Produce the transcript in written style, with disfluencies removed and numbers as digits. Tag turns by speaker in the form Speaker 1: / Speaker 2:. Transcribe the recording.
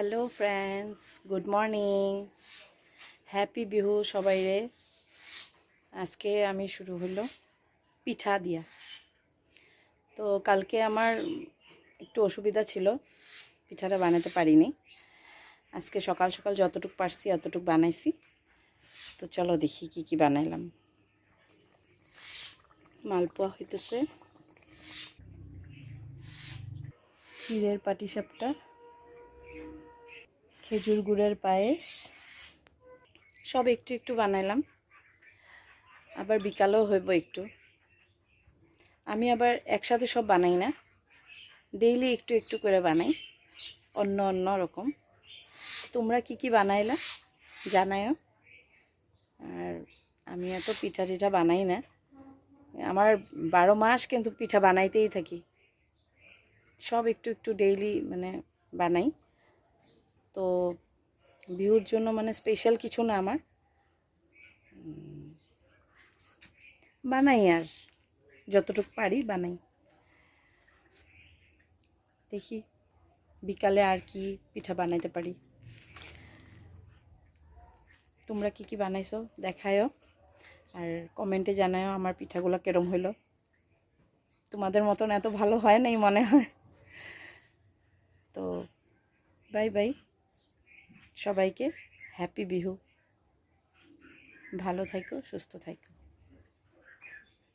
Speaker 1: Hello friends, good morning, happy Bihu সবাইরে। আজকে আমি শুরু হলো পিঠা দিয়া। তো কালকে আমার একটু অসুবিধা ছিল, পিঠাটা বানাতে পারিনি। আজকে সকাল সকাল যতটুকু পারছি অতটুকু বানাইছি। তো চলো দেখি কি কি বানাইলাম। মালপোয়া হইতেছে, ক্ষীরের পাটিসাপটা, খেজুর গুড়ের পায়েস, সব একটু একটু বানাইলাম। আবার বিকালেও হইব একটু। আমি আবার একসাথে সব বানাই না, ডেইলি একটু একটু করে বানাই, অন্য অন্য রকম। তোমরা কি কি বানাইলা জানায়ও। আর আমি এত পিঠা টিঠা বানাই না, আমার 12 মাস কিন্তু পিঠা বানাইতেই থাকি, সব একটু একটু ডেইলি মানে বানাই। তো বিহুর জন্য মানে স্পেশাল কিছু না, আমার বানাই আর যতটুকু পারি বানাই। দেখি বিকালে আর কি পিঠা বানাইতে পারি। তোমরা কি কি বানাইছো দেখায়ও, আর কমেন্টে জানায়ও আমার পিঠাগুলো কেরম হইলো। তোমাদের মতন এত ভালো হয় নাই মনে হয়। তো বাই বাই সবাইকে, হ্যাপি বিহু। ভালো থাকো, সুস্থ থাকো।